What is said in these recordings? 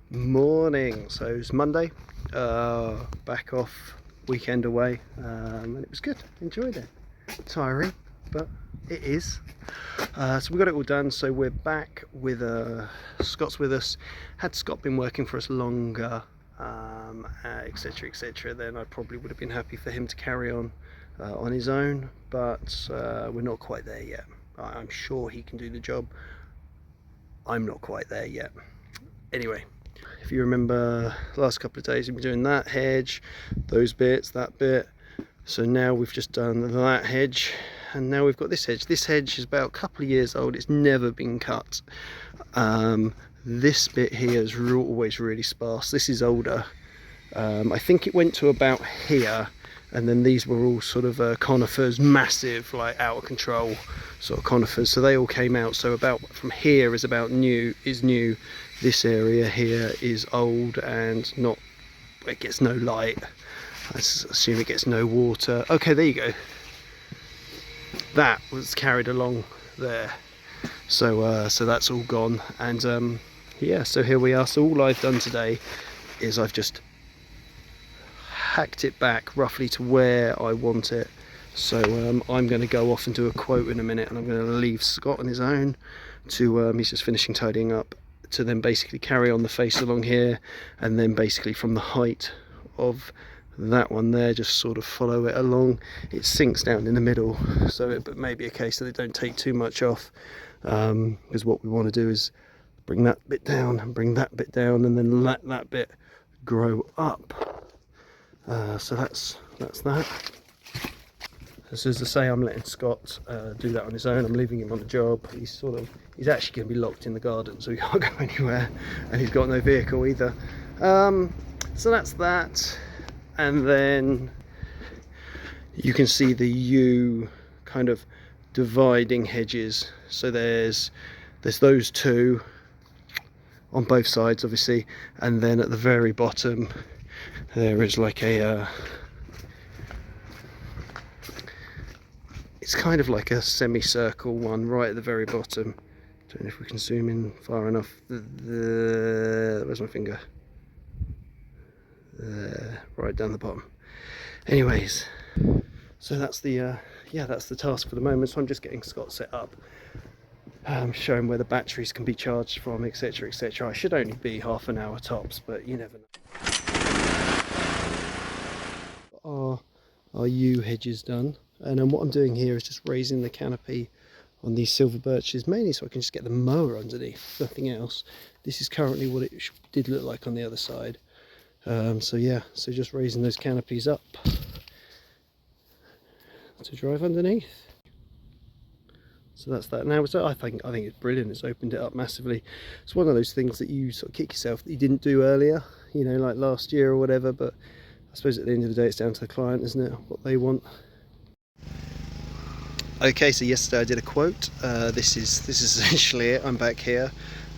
Morning. So it's Monday, back off, weekend away, and it was good. Enjoyed it. Tiring, but it is. So we got it all done. So we're back with Scott's with us. Had Scott been working for us longer, etc., etc., then I probably would have been happy for him to carry on his own. But we're not quite there yet. I'm sure he can do the job. I'm not quite there yet. Anyway. If you remember the last couple of days, we've been doing that hedge, those bits, that bit. So now we've just done that hedge, and now we've got this hedge. This hedge is about a couple of years old. It's never been cut. This bit here is always really sparse. This is older. I think it went to about here, and then these were all sort of conifers, massive, like out of control sort of conifers. So they all came out. So about from here is about new. This area here is old and not. It gets no light. I assume it gets no water. Okay, there you go. That was carried along there. So that's all gone. And yeah, so here we are. So all I've done today is I've just hacked it back roughly to where I want it. So I'm going to go off and do a quote in a minute, and I'm going to leave Scott on his own to he's just finishing tidying up, to then basically carry on the face along here, and then basically from the height of that one there just sort of follow it along. It sinks down in the middle, so it may be a case that they don't take too much off, because what we want to do is bring that bit down and bring that bit down, and then let that bit grow up. So that's that. So as I say, I'm letting Scott do that on his own. I'm leaving him on the job. He's actually going to be locked in the garden, so he can't go anywhere, and he's got no vehicle either. So that's that, and then you can see the U kind of dividing hedges. So there's those two on both sides, obviously, and then at the very bottom there is like a it's kind of like a semicircle one right at the very bottom. Don't know if we can zoom in far enough. Where's my finger? Right down the bottom. Anyways, so that's the that's the task for the moment. So I'm just getting Scott set up, showing where the batteries can be charged from, etc., etc. I should only be half an hour tops, but you never know. Our yew hedges done. And then what I'm doing here is just raising the canopy on these silver birches, mainly so I can just get the mower underneath, nothing else. This is currently what it did look like on the other side. So yeah, so just raising those canopies up to drive underneath. So that's that. Now, so I think it's brilliant. It's opened it up massively. It's one of those things that you sort of kick yourself that you didn't do earlier, you know, like last year or whatever. But I suppose at the end of the day, it's down to the client, isn't it? What they want. Okay, so yesterday I did a quote. This is essentially it. I'm back here,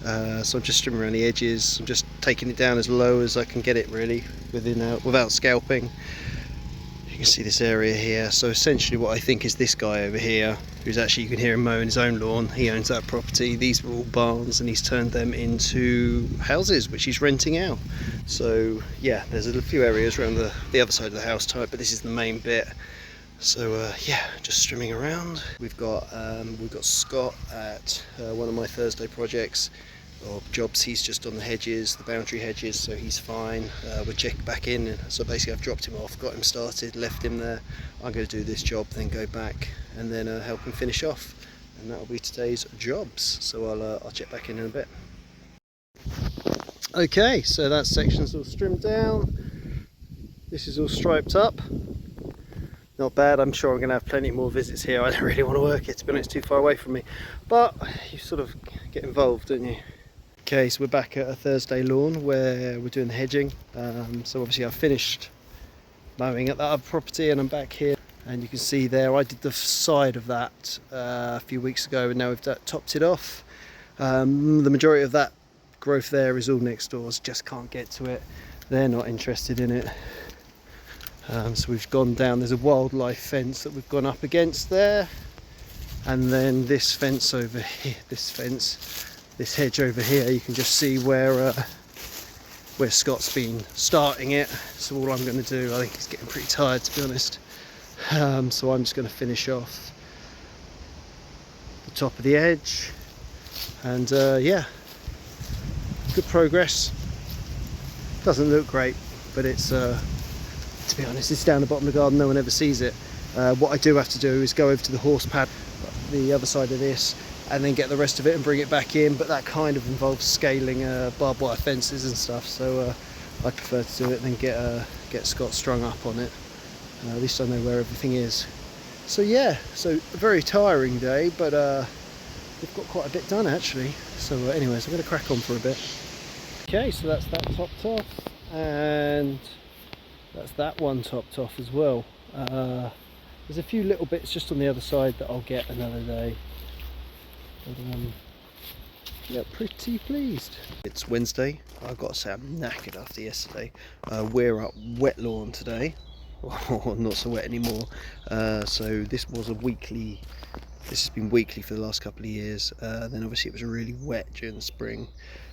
so I'm just trimming around the edges. I'm just taking it down as low as I can get it, really, without scalping. You can see this area here. So essentially, what I think is this guy over here, who's actually, you can hear him mowing his own lawn. He owns that property. These were all barns, and he's turned them into houses, which he's renting out. So yeah, there's a few areas around the other side of the house type, but this is the main bit. So yeah, just strimming around. We've got Scott at one of my Thursday projects or jobs. He's just on the hedges, the boundary hedges, so he's fine. We're checking back in. So basically, I've dropped him off, got him started, left him there. I'm going to do this job, then go back and then help him finish off, and that'll be today's jobs. So I'll check back in a bit. Okay, so that section's all trimmed down. This is all striped up. Not bad. I'm sure I'm going to have plenty more visits here. I don't really want to work it, to be honest, it's too far away from me. But you sort of get involved, don't you? Okay, so we're back at a Thursday lawn where we're doing the hedging. So obviously I've finished mowing at that other property and I'm back here. And you can see there, I did the side of that a few weeks ago, and now we've topped it off. The majority of that growth there is all next doors, just can't get to it. They're not interested in it. So we've gone down, there's a wildlife fence that we've gone up against there, and then this fence over here, this hedge over here, you can just see where where Scott's been starting it. So all I'm going to do, I think he's getting pretty tired, to be honest. So I'm just going to finish off the top of the edge, and yeah, good progress. Doesn't look great, but it's to be honest, it's down the bottom of the garden, no one ever sees it. What I do have to do is go over to the horse pad, the other side of this, and then get the rest of it and bring it back in, but that kind of involves scaling barbed wire fences and stuff, so I prefer to do it than get Scott strung up on it. At least I know where everything is. So yeah, so a very tiring day, but we've got quite a bit done actually. So anyways, I'm going to crack on for a bit. Okay, so that's that topped off, and that's that one topped off as well. There's a few little bits just on the other side that I'll get another day. But yeah, pretty pleased. It's Wednesday. I've got to say I'm knackered after yesterday. We're up wet lawn today. Oh, not so wet anymore. So this was a weekly. This has been weekly for the last couple of years. Then obviously it was really wet during the spring,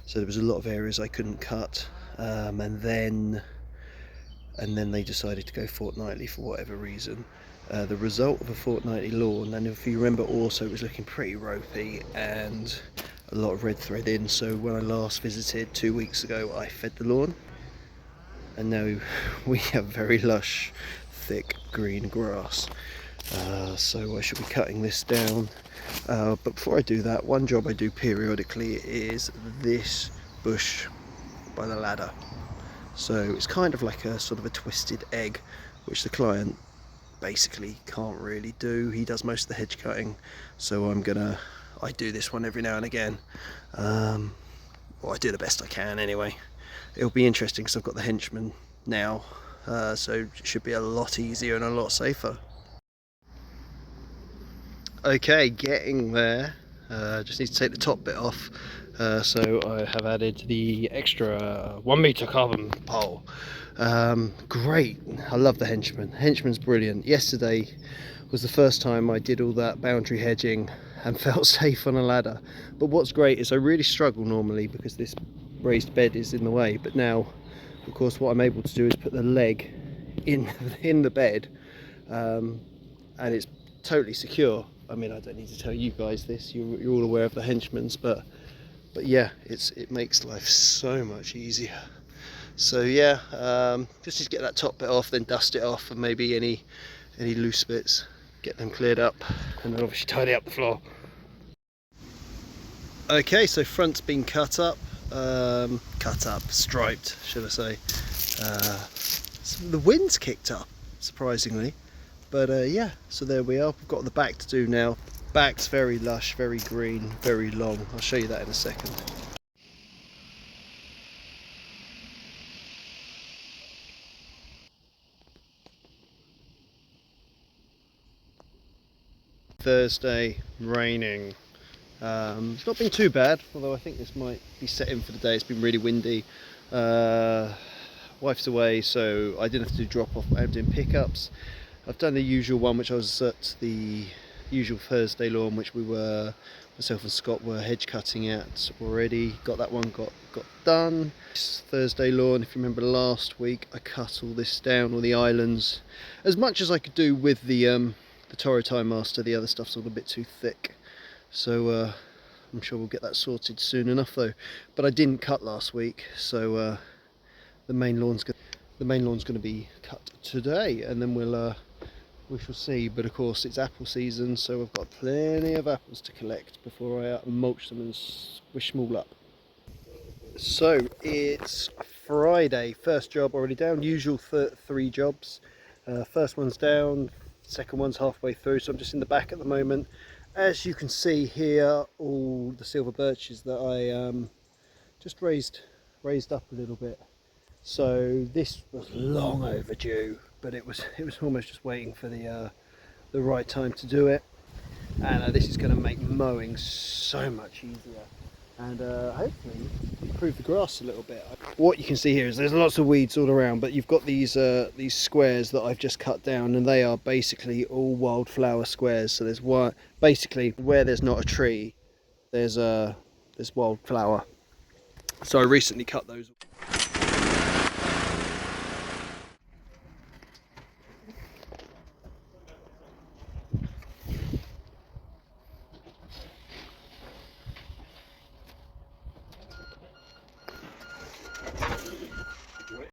so there was a lot of areas I couldn't cut. And then they decided to go fortnightly for whatever reason. The result of a fortnightly lawn, and if you remember also, it was looking pretty ropey and a lot of red thread in. So when I last visited 2 weeks ago, I fed the lawn, and now we have very lush, thick green grass. So I should be cutting this down. But before I do that, one job I do periodically is this bush by the ladder. So it's kind of like a sort of a twisted egg, which the client basically can't really do. He does most of the hedge cutting, so I do this one every now and again. Well, I do the best I can anyway. It'll be interesting because I've got the henchman now, so it should be a lot easier and a lot safer. Okay, getting there. Just need to take the top bit off. So I have added the extra 1 meter carbon pole. Great, I love the henchman. Henchman's brilliant. Yesterday was the first time I did all that boundary hedging and felt safe on a ladder. But what's great is I really struggle normally because this raised bed is in the way, but now of course what I'm able to do is put the leg in the bed, and it's totally secure. I mean, I don't need to tell you guys this, you're all aware of the henchman's, but yeah, it makes life so much easier. So yeah, just need to get that top bit off, then dust it off, and maybe any loose bits, get them cleared up, and then obviously tidy up the floor. Okay, so front's been cut up, striped, should I say. So the wind's kicked up, surprisingly. But yeah, so there we are. We've got the back to do now. Back's very lush, very green, very long. I'll show you that in a second. Thursday, raining. It's not been too bad, although I think this might be set in for the day. It's been really windy. Wife's away, so I didn't have to do drop off, but I'm doing pickups. I've done the usual one, which I was at the usual Thursday lawn, which myself and Scott were hedge cutting at already. Got that one got done. This Thursday lawn, if you remember last week, I cut all this down, all the islands, as much as I could do with the Toro Time Master. The other stuff's all a bit too thick, so I'm sure we'll get that sorted soon enough though. But I didn't cut last week, so the main lawn's going to be cut today, and then we shall see. But of course it's apple season, so I've got plenty of apples to collect before I mulch them and squish them all up. So it's Friday, first job already down. Usual 3 jobs. First one's down, second one's halfway through, so I'm just in the back at the moment. As you can see here, all the silver birches that I just raised up a little bit. So this was long overdue, but it was almost just waiting for the right time to do it. And this is going to make mowing so much easier, and hopefully improve the grass a little bit. What you can see here is there's lots of weeds all around, but you've got these squares that I've just cut down, and they are basically all wildflower squares. So there's one, basically where there's not a tree, there's wildflower. So I recently cut those.